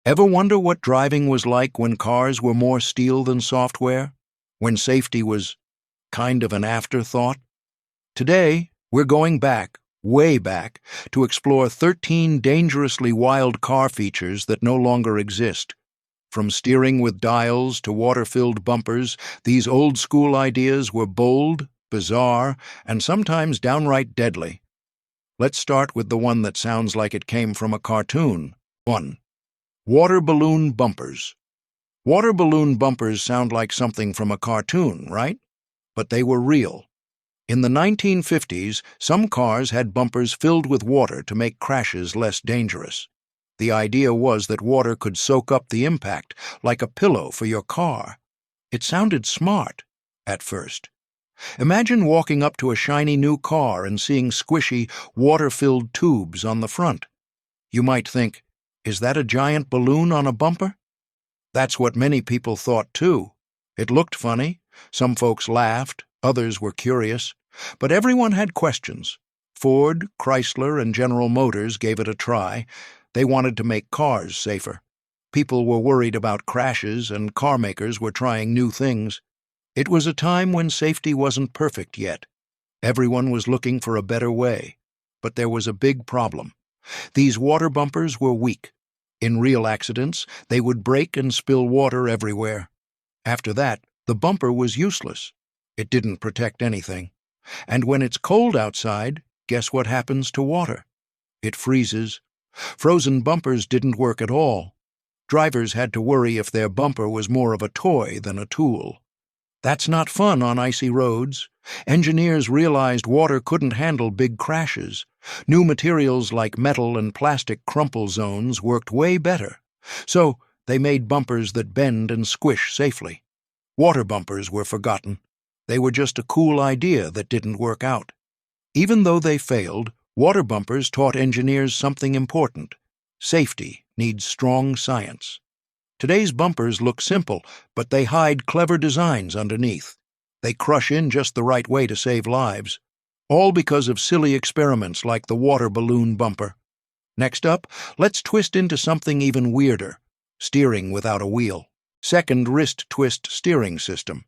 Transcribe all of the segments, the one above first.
Ever wonder what driving was like when cars were more steel than software? When safety was kind of an afterthought? Today, we're going back, way back, to explore 13 dangerously wild car features that no longer exist. From steering with dials to water-filled bumpers, these old-school ideas were bold, bizarre, and sometimes downright deadly. Let's start with the one that sounds like it came from a cartoon. 1. Water balloon bumpers. Water balloon bumpers sound like something from a cartoon, right? But they were real. In the 1950s, some cars had bumpers filled with water to make crashes less dangerous. The idea was that water could soak up the impact, like a pillow for your car. It sounded smart, at first. Imagine walking up to a shiny new car and seeing squishy, water-filled tubes on the front. You might think, is that a giant balloon on a bumper? That's what many people thought too. It looked funny. Some folks laughed, others were curious. But everyone had questions. Ford, Chrysler, and General Motors gave it a try. They wanted to make cars safer. People were worried about crashes, and car makers were trying new things. It was a time when safety wasn't perfect yet. Everyone was looking for a better way. But there was a big problem. These water bumpers were weak. In real accidents, they would break and spill water everywhere. After that, the bumper was useless. It didn't protect anything. And when it's cold outside, guess what happens to water? It freezes. Frozen bumpers didn't work at all. Drivers had to worry if their bumper was more of a toy than a tool. That's not fun on icy roads. Engineers realized water couldn't handle big crashes. New materials like metal and plastic crumple zones worked way better. So they made bumpers that bend and squish safely. Water bumpers were forgotten. They were just a cool idea that didn't work out. Even though they failed, water bumpers taught engineers something important. Safety needs strong science. Today's bumpers look simple, but they hide clever designs underneath. They crush in just the right way to save lives. All because of silly experiments like the water balloon bumper. Next up, let's twist into something even weirder. Steering without a wheel. Second wrist twist steering system.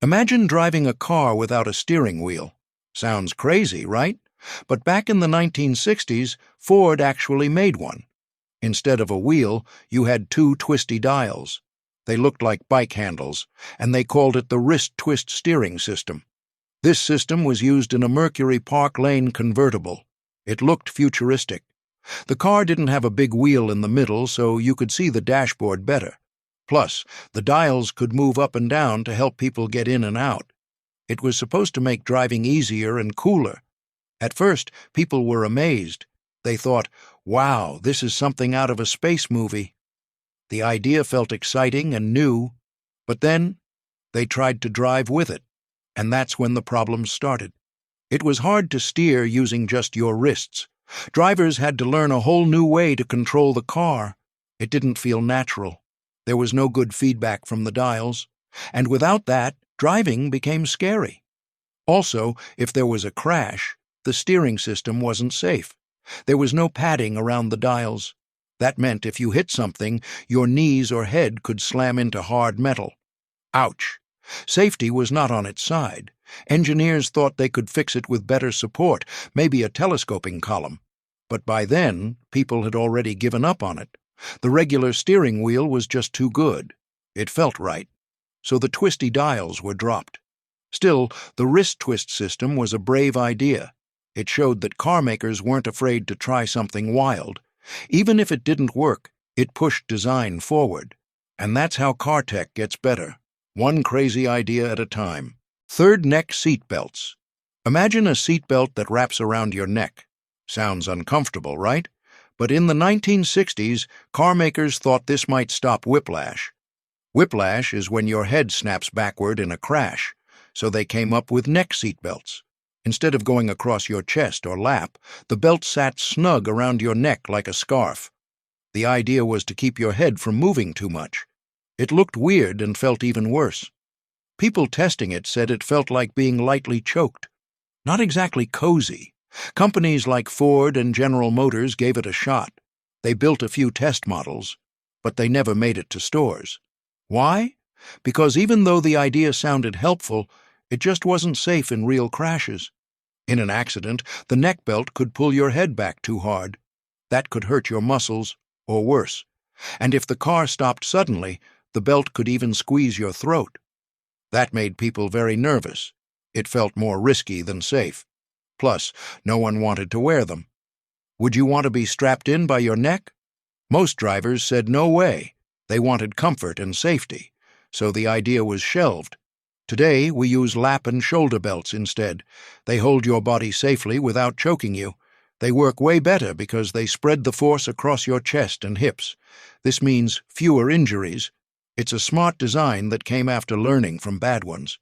Imagine driving a car without a steering wheel. Sounds crazy, right? But back in the 1960s, Ford actually made one. Instead of a wheel, you had two twisty dials. They looked like bike handles, and they called it the wrist twist steering system. This system was used in a Mercury Park Lane convertible. It looked futuristic. The car didn't have a big wheel in the middle, so you could see the dashboard better. Plus, the dials could move up and down to help people get in and out. It was supposed to make driving easier and cooler. At first, people were amazed. They thought, wow, this is something out of a space movie. The idea felt exciting and new, but then they tried to drive with it, and that's when the problems started. It was hard to steer using just your wrists. Drivers had to learn a whole new way to control the car. It didn't feel natural. There was no good feedback from the dials, and without that, driving became scary. Also, if there was a crash, the steering system wasn't safe. There was no padding around the dials. That meant if you hit something, your knees or head could slam into hard metal. Ouch! Safety was not on its side. Engineers thought they could fix it with better support, maybe a telescoping column. But by then, people had already given up on it. The regular steering wheel was just too good. It felt right. So the twisty dials were dropped. Still, the wrist twist system was a brave idea. It showed that car makers weren't afraid to try something wild. Even if it didn't work, it pushed design forward. And that's how car tech gets better. One crazy idea at a time. Third neck seat belts. Imagine a seatbelt that wraps around your neck. Sounds uncomfortable, right? But in the 1960s, car makers thought this might stop whiplash. Whiplash is when your head snaps backward in a crash, so they came up with neck seatbelts. Instead of going across your chest or lap, the belt sat snug around your neck like a scarf. The idea was to keep your head from moving too much. It looked weird and felt even worse. People testing it said it felt like being lightly choked. Not exactly cozy. Companies like Ford and General Motors gave it a shot. They built a few test models. but they never made it to stores. Why? Because even though the idea sounded helpful, it just wasn't safe in real crashes. In an accident, the neck belt could pull your head back too hard. That could hurt your muscles, or worse. And if the car stopped suddenly, the belt could even squeeze your throat. That made people very nervous. It felt more risky than safe. Plus, no one wanted to wear them. Would you want to be strapped in by your neck? Most drivers said no way. They wanted comfort and safety, so the idea was shelved. Today, we use lap and shoulder belts instead. They hold your body safely without choking you. They work way better because they spread the force across your chest and hips. This means fewer injuries. It's a smart design that came after learning from bad ones.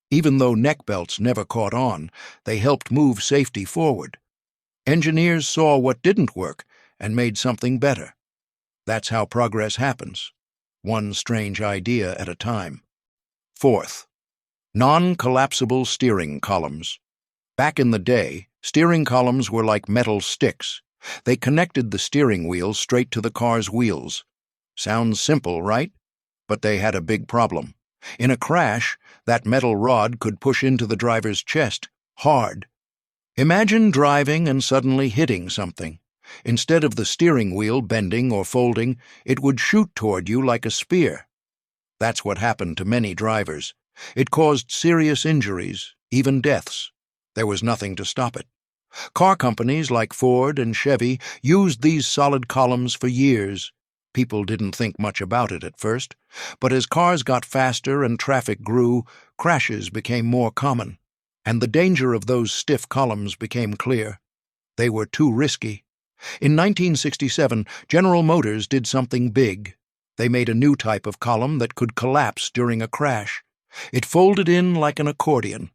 Even though neck belts never caught on, they helped move safety forward. Engineers saw what didn't work and made something better. That's how progress happens, one strange idea at a time. Fourth, non-collapsible steering columns. Back in the day, steering columns were like metal sticks. They connected the steering wheel straight to the car's wheels. Sounds simple, right? But they had a big problem. In a crash, that metal rod could push into the driver's chest, hard. Imagine driving and suddenly hitting something. Instead of the steering wheel bending or folding, it would shoot toward you like a spear. That's what happened to many drivers. It caused serious injuries, even deaths. There was nothing to stop it. Car companies like Ford and Chevy used these solid columns for years. People didn't think much about it at first, but as cars got faster and traffic grew, crashes became more common, and the danger of those stiff columns became clear. They were too risky. In 1967, General Motors did something big. They made a new type of column that could collapse during a crash. It folded in like an accordion.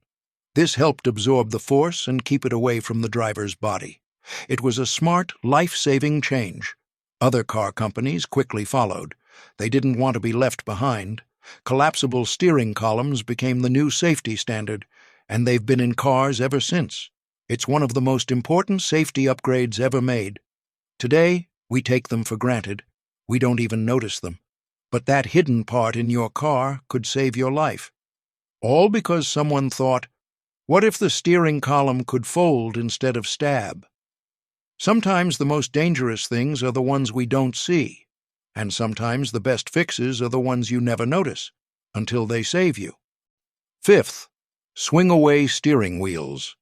This helped absorb the force and keep it away from the driver's body. It was a smart, life-saving change. Other car companies quickly followed. They didn't want to be left behind. Collapsible steering columns became the new safety standard, and they've been in cars ever since. It's one of the most important safety upgrades ever made. Today, we take them for granted. We don't even notice them. But that hidden part in your car could save your life. All because someone thought, what if the steering column could fold instead of stab? Sometimes the most dangerous things are the ones we don't see, and sometimes the best fixes are the ones you never notice, until they save you. Fifth, Swingaway steering wheels.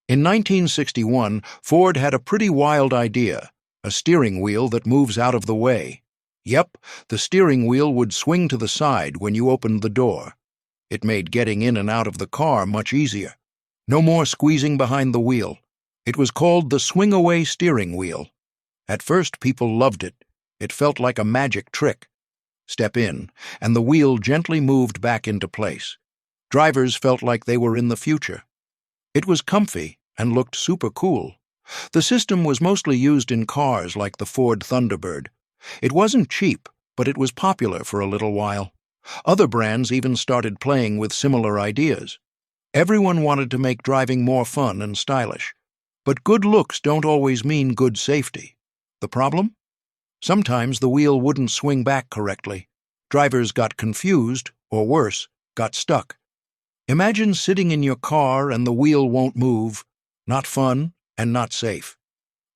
In 1961, Ford had a pretty wild idea, a steering wheel that moves out of the way. Yep, the steering wheel would swing to the side when you opened the door. It made getting in and out of the car much easier. No more squeezing behind the wheel. It was called the Swingaway steering wheel. At first, people loved it. It felt like a magic trick. Step in, and the wheel gently moved back into place. Drivers felt like they were in the future. It was comfy and looked super cool. The system was mostly used in cars like the Ford Thunderbird. It wasn't cheap, but it was popular for a little while. Other brands even started playing with similar ideas. Everyone wanted to make driving more fun and stylish. But good looks don't always mean good safety. The problem? Sometimes the wheel wouldn't swing back correctly. Drivers got confused, or worse, got stuck. Imagine sitting in your car and the wheel won't move. Not fun and not safe.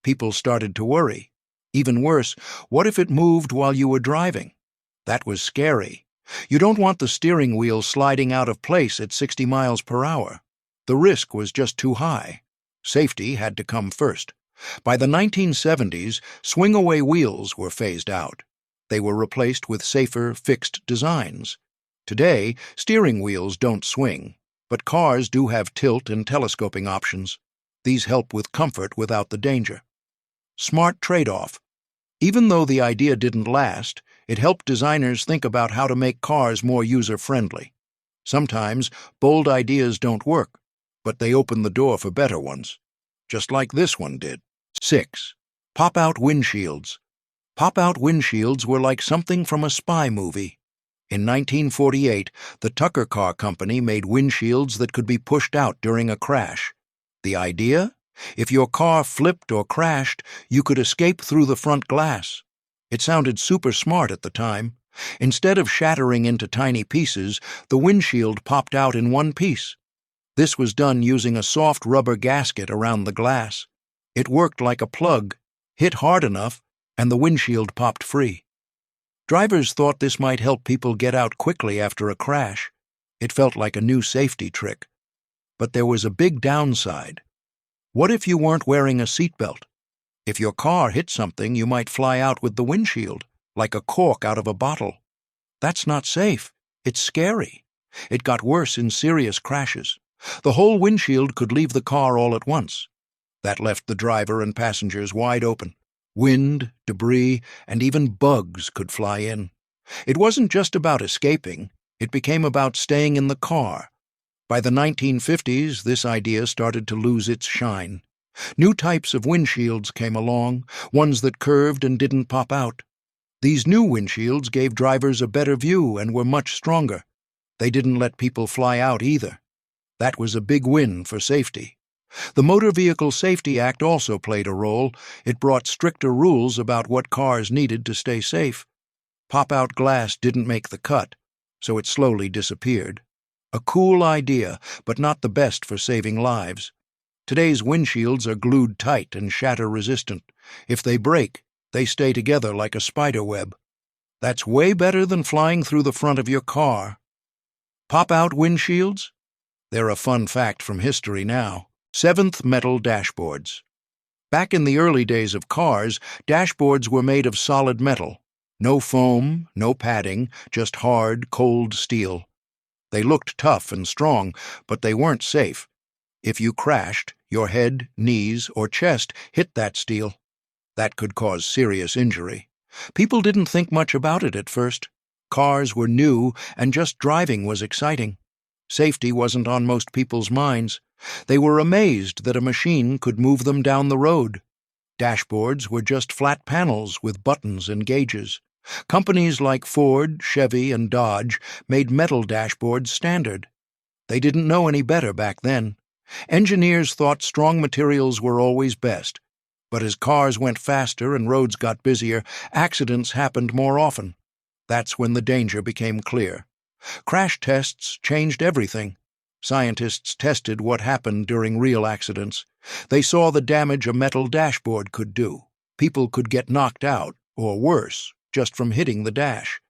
People started to worry. Even worse, what if it moved while you were driving? That was scary. You don't want the steering wheel sliding out of place at 60 miles per hour. The risk was just too high. Safety had to come first. By the 1970s, swing-away wheels were phased out. They were replaced with safer, fixed designs. Today, steering wheels don't swing, but cars do have tilt and telescoping options. These help with comfort without the danger. Smart trade-off. Even though the idea didn't last, it helped designers think about how to make cars more user-friendly. Sometimes, bold ideas don't work, but they open the door for better ones, just like this one did. 6. Popout windshields. Popout windshields were like something from a spy movie. In 1948, the Tucker Car Company made windshields that could be pushed out during a crash. The idea? If your car flipped or crashed, you could escape through the front glass. It sounded super smart at the time. Instead of shattering into tiny pieces, the windshield popped out in one piece. This was done using a soft rubber gasket around the glass. It worked like a plug, hit hard enough, and the windshield popped free. Drivers thought this might help people get out quickly after a crash. It felt like a new safety trick. But there was a big downside. What if you weren't wearing a seatbelt? If your car hit something, you might fly out with the windshield, like a cork out of a bottle. That's not safe. It's scary. It got worse in serious crashes. The whole windshield could leave the car all at once. That left the driver and passengers wide open. Wind, debris, and even bugs could fly in. It wasn't just about escaping. It became about staying in the car. By the 1950s, this idea started to lose its shine. New types of windshields came along, ones that curved and didn't pop out. These new windshields gave drivers a better view and were much stronger. They didn't let people fly out either. That was a big win for safety. The Motor Vehicle Safety Act also played a role. It brought stricter rules about what cars needed to stay safe. Pop-out glass didn't make the cut, so it slowly disappeared. A cool idea, but not the best for saving lives. Today's windshields are glued tight and shatter-resistant. If they break, they stay together like a spider web. That's way better than flying through the front of your car. Pop-out windshields? They're a fun fact from history now. 7th metal dashboards. Back in the early days of cars, dashboards were made of solid metal. No foam, no padding, just hard, cold steel. They looked tough and strong, but they weren't safe. If you crashed, your head, knees, or chest hit that steel. That could cause serious injury. People didn't think much about it at first. Cars were new, and just driving was exciting. Safety wasn't on most people's minds. They were amazed that a machine could move them down the road. Dashboards were just flat panels with buttons and gauges. Companies like Ford, Chevy, and Dodge made metal dashboards standard. They didn't know any better back then. Engineers thought strong materials were always best. But as cars went faster and roads got busier, accidents happened more often. That's when the danger became clear. Crash tests changed everything. Scientists tested what happened during real accidents. They saw the damage a metal dashboard could do. People could get knocked out, or worse, just from hitting the dash.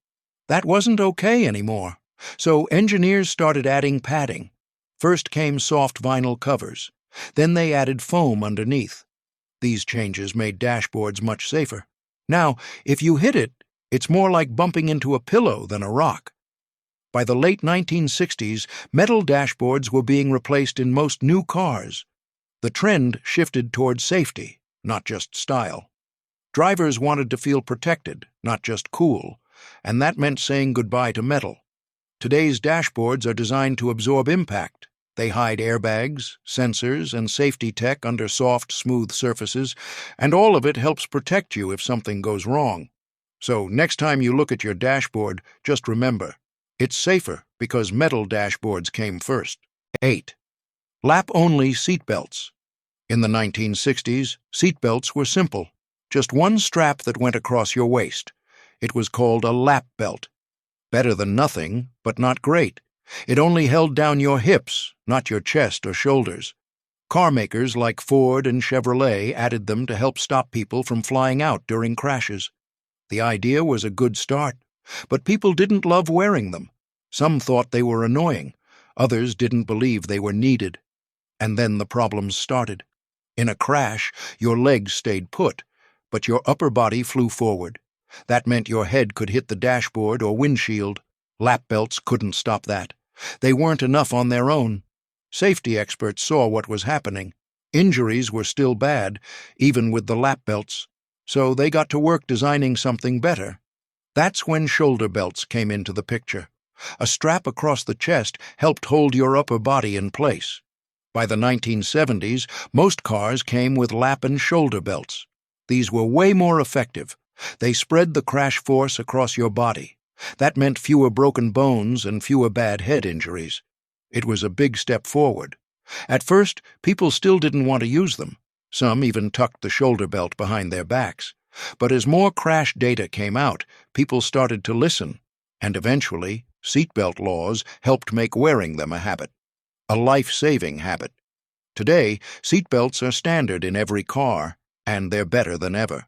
That wasn't okay anymore, so engineers started adding padding. First came soft vinyl covers. Then they added foam underneath. These changes made dashboards much safer. Now, if you hit it, it's more like bumping into a pillow than a rock. By the late 1960s, metal dashboards were being replaced in most new cars. The trend shifted towards safety, not just style. Drivers wanted to feel protected, not just cool, and that meant saying goodbye to metal. Today's dashboards are designed to absorb impact. They hide airbags, sensors, and safety tech under soft, smooth surfaces, and all of it helps protect you if something goes wrong. So next time you look at your dashboard, just remember, it's safer because metal dashboards came first. 8. Lap-only seatbelts. In the 1960s, seatbelts were simple. Just one strap that went across your waist. It was called a lap belt. Better than nothing, but not great. It only held down your hips, not your chest or shoulders. Car makers like Ford and Chevrolet added them to help stop people from flying out during crashes. The idea was a good start, but people didn't love wearing them. Some thought they were annoying. Others didn't believe they were needed. And then the problems started. In a crash, your legs stayed put, but your upper body flew forward. That meant your head could hit the dashboard or windshield. Lap belts couldn't stop that. They weren't enough on their own. Safety experts saw what was happening. Injuries were still bad, even with the lap belts. So they got to work designing something better. That's when shoulder belts came into the picture. A strap across the chest helped hold your upper body in place. By the 1970s, most cars came with lap and shoulder belts. These were way more effective. They spread the crash force across your body. That meant fewer broken bones and fewer bad head injuries. It was a big step forward. At first, people still didn't want to use them. Some even tucked the shoulder belt behind their backs. But as more crash data came out, people started to listen, and eventually, seatbelt laws helped make wearing them a habit, a life-saving habit. Today, seatbelts are standard in every car, and they're better than ever.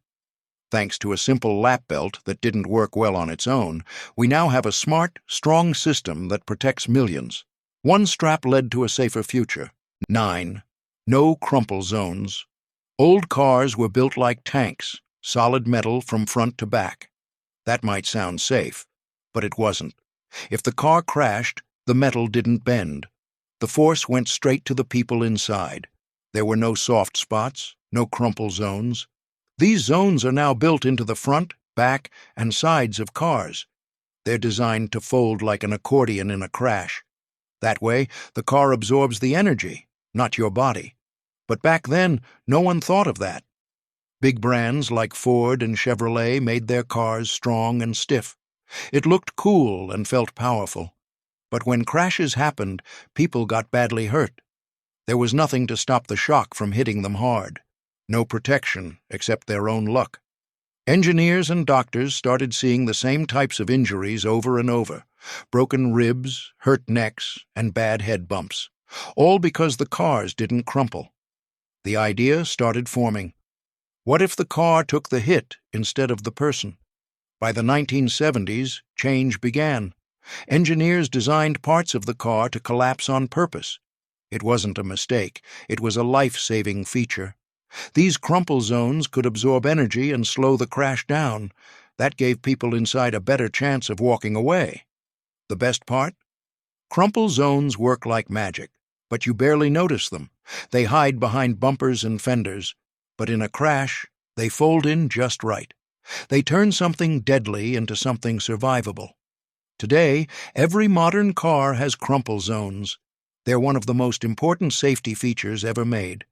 Thanks to a simple lap belt that didn't work well on its own, we now have a smart, strong system that protects millions. One strap led to a safer future. 9. No crumple zones. Old cars were built like tanks, solid metal from front to back. That might sound safe, but it wasn't. If the car crashed, the metal didn't bend. The force went straight to the people inside. There were no soft spots, no crumple zones. These zones are now built into the front, back, and sides of cars. They're designed to fold like an accordion in a crash. That way, the car absorbs the energy, not your body. But back then, no one thought of that. Big brands like Ford and Chevrolet made their cars strong and stiff. It looked cool and felt powerful. But when crashes happened, people got badly hurt. There was nothing to stop the shock from hitting them hard. No protection except their own luck. Engineers and doctors started seeing the same types of injuries over and over: broken ribs, hurt necks, and bad head bumps, all because the cars didn't crumple. The idea started forming. What if the car took the hit instead of the person? By the 1970s, change began. Engineers designed parts of the car to collapse on purpose. It wasn't a mistake, it was a life-saving feature. These crumple zones could absorb energy and slow the crash down. That gave people inside a better chance of walking away. The best part? Crumple zones work like magic, but you barely notice them. They hide behind bumpers and fenders, but in a crash, they fold in just right. They turn something deadly into something survivable. Today, every modern car has crumple zones. They're one of the most important safety features ever made.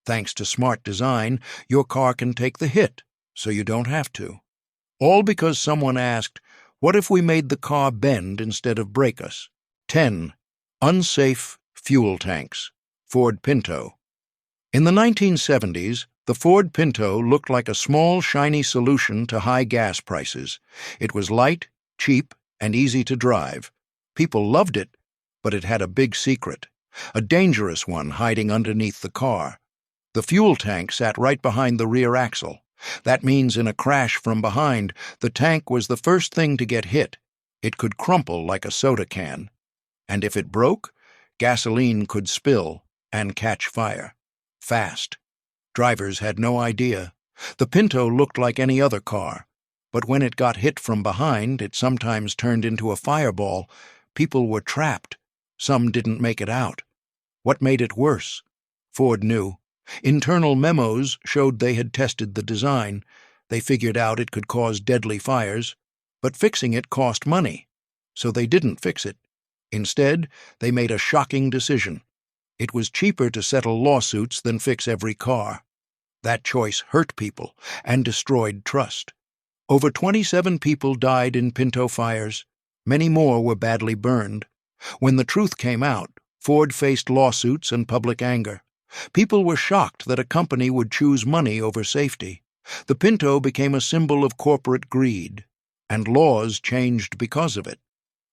Thanks to smart design, your car can take the hit, so you don't have to. All because someone asked, what if we made the car bend instead of break us? 10. Unsafe fuel tanks. Ford Pinto. In the 1970s, the Ford Pinto looked like a small, shiny solution to high gas prices. It was light, cheap, and easy to drive. People loved it, but it had a big secret, a dangerous one hiding underneath the car. The fuel tank sat right behind the rear axle. That means in a crash from behind, the tank was the first thing to get hit. It could crumple like a soda can. And if it broke, gasoline could spill and catch fire. Fast. Drivers had no idea. The Pinto looked like any other car. But when it got hit from behind, it sometimes turned into a fireball. People were trapped. Some didn't make it out. What made it worse? Ford knew. Internal memos showed they had tested the design. They figured out it could cause deadly fires, but fixing it cost money, so they didn't fix it. Instead, they made a shocking decision. It was cheaper to settle lawsuits than fix every car. That choice hurt people and destroyed trust. Over 27 people died in Pinto fires. Many more were badly burned. When the truth came out, Ford faced lawsuits and public anger. People were shocked that a company would choose money over safety. The Pinto became a symbol of corporate greed, and laws changed because of it.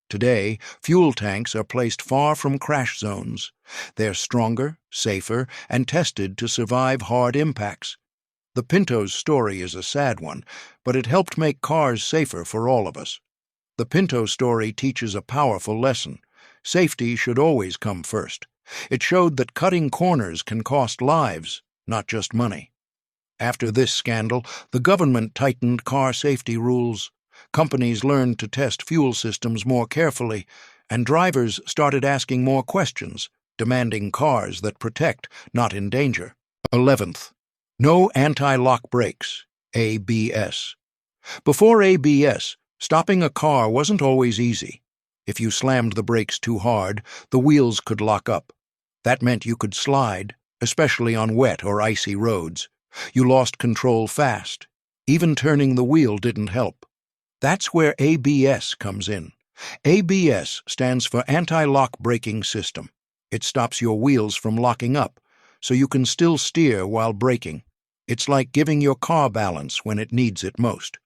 Today, fuel tanks are placed far from crash zones. They're stronger, safer, and tested to survive hard impacts. The Pinto's story is a sad one, but it helped make cars safer for all of us. The Pinto story teaches a powerful lesson. Safety should always come first. It showed that cutting corners can cost lives, not just money. After this scandal, the government tightened car safety rules. Companies learned to test fuel systems more carefully, and drivers started asking more questions, demanding cars that protect, not endanger. 11th. No anti-lock brakes, ABS. Before ABS, stopping a car wasn't always easy. If you slammed the brakes too hard, the wheels could lock up. That meant you could slide, especially on wet or icy roads. You lost control fast. Even turning the wheel didn't help. That's where ABS comes in. ABS stands for Anti-Lock Braking System. It stops your wheels from locking up, so you can still steer while braking. It's like giving your car balance when it needs it most.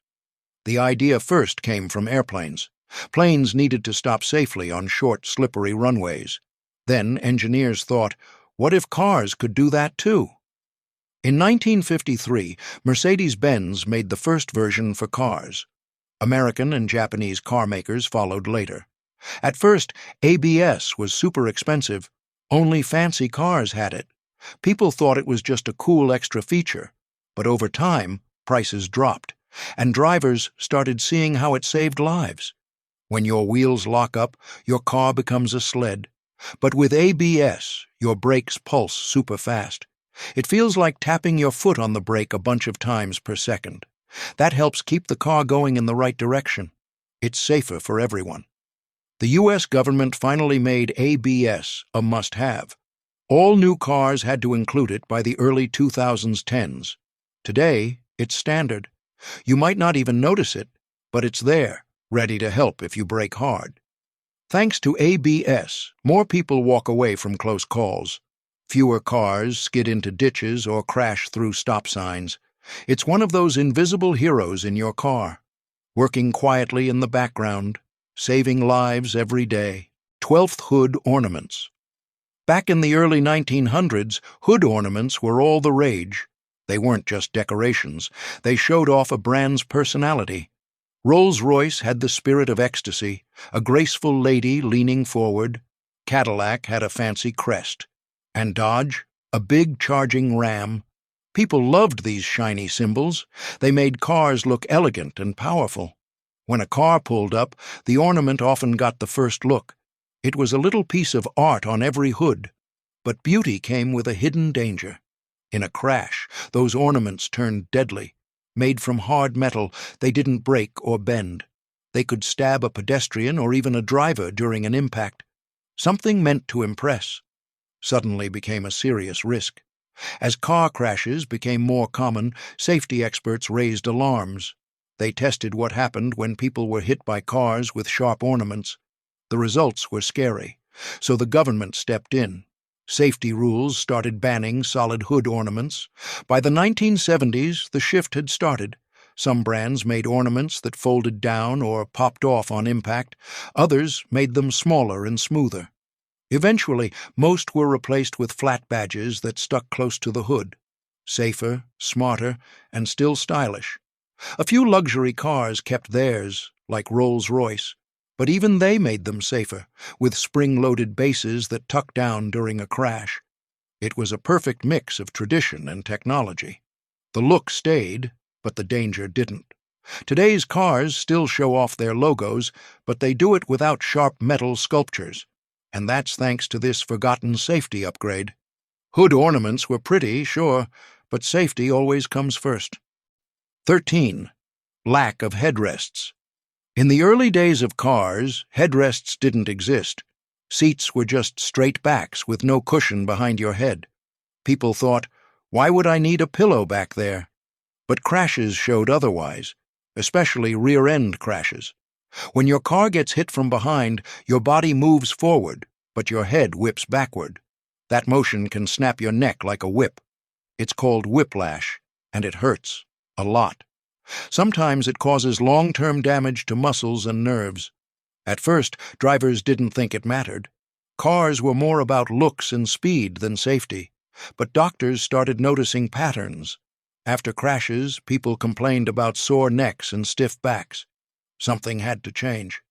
The idea first came from airplanes. Planes needed to stop safely on short, slippery runways. Then engineers thought, what if cars could do that too? In 1953, Mercedes-Benz made the first version for cars. American and Japanese car makers followed later. At first, ABS was super expensive. Only fancy cars had it. People thought it was just a cool extra feature. But over time, prices dropped, and drivers started seeing how it saved lives. When your wheels lock up, your car becomes a sled. But with ABS, your brakes pulse super fast. It feels like tapping your foot on the brake a bunch of times per second. That helps keep the car going in the right direction. It's safer for everyone. The U.S. government finally made ABS a must-have. All new cars had to include it by the early 2010s. Today, it's standard. You might not even notice it, but it's there, ready to help if you brake hard. Thanks to ABS, more people walk away from close calls. Fewer cars skid into ditches or crash through stop signs. It's one of those invisible heroes in your car, working quietly in the background, saving lives every day. 12th hood ornaments. Back in the early 1900s, hood ornaments were all the rage. They weren't just decorations. They showed off a brand's personality. Rolls-Royce had the spirit of ecstasy, a graceful lady leaning forward. Cadillac had a fancy crest. And Dodge, a big charging ram. People loved these shiny symbols. They made cars look elegant and powerful. When a car pulled up, the ornament often got the first look. It was a little piece of art on every hood. But beauty came with a hidden danger. In a crash, those ornaments turned deadly. Made from hard metal, they didn't break or bend. They could stab a pedestrian or even a driver during an impact. Something meant to impress suddenly became a serious risk. As car crashes became more common, safety experts raised alarms. They tested what happened when people were hit by cars with sharp ornaments. The results were scary, so the government stepped in. Safety rules started banning solid hood ornaments. By the 1970s, the shift had started. Some brands made ornaments that folded down or popped off on impact. Others made them smaller and smoother. Eventually, most were replaced with flat badges that stuck close to the hood. Safer, smarter, and still stylish. A few luxury cars kept theirs, like Rolls-Royce, but even they made them safer, with spring-loaded bases that tuck down during a crash. It was a perfect mix of tradition and technology. The look stayed, but the danger didn't. Today's cars still show off their logos, but they do it without sharp metal sculptures. And that's thanks to this forgotten safety upgrade. Hood ornaments were pretty, sure, but safety always comes first. 13. Lack of headrests. In the early days of cars, headrests didn't exist. Seats were just straight backs with no cushion behind your head. People thought, why would I need a pillow back there? But crashes showed otherwise, especially rear-end crashes. When your car gets hit from behind, your body moves forward, but your head whips backward. That motion can snap your neck like a whip. It's called whiplash, and it hurts, a lot. Sometimes it causes long-term damage to muscles and nerves. At first, drivers didn't think it mattered. Cars were more about looks and speed than safety, but doctors started noticing patterns. After crashes, people complained about sore necks and stiff backs. Something had to change.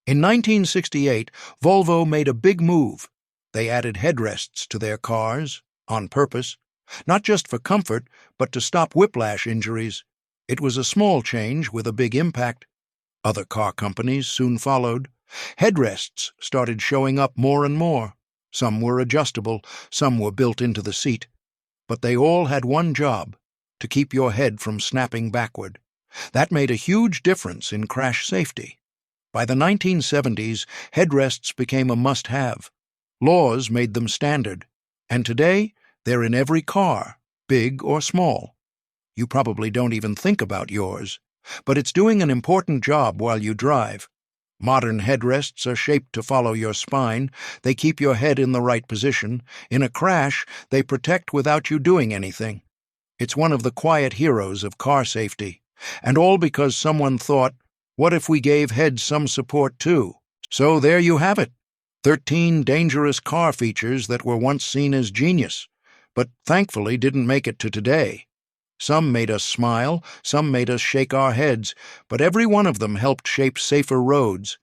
In 1968, Volvo made a big move. They added headrests to their cars, on purpose, not just for comfort, but to stop whiplash injuries. It was a small change with a big impact. Other car companies soon followed. Headrests started showing up more and more. Some were adjustable, some were built into the seat. But they all had one job: to keep your head from snapping backward. That made a huge difference in crash safety. By the 1970s, headrests became a must-have. Laws made them standard, and today they're in every car, big or small. You probably don't even think about yours, but it's doing an important job while you drive. Modern headrests are shaped to follow your spine. They keep your head in the right position. In a crash, they protect without you doing anything. It's one of the quiet heroes of car safety. And all because someone thought, what if we gave heads some support too? So there you have it. 13 dangerous car features that were once seen as genius, but thankfully didn't make it to today. Some made us smile, some made us shake our heads, but every one of them helped shape safer roads.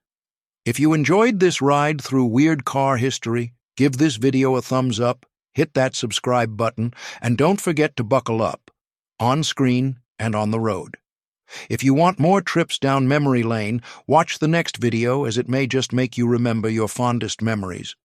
If you enjoyed this ride through weird car history, give this video a thumbs up, hit that subscribe button, and don't forget to buckle up, on screen and on the road. If you want more trips down memory lane, watch the next video as it may just make you remember your fondest memories.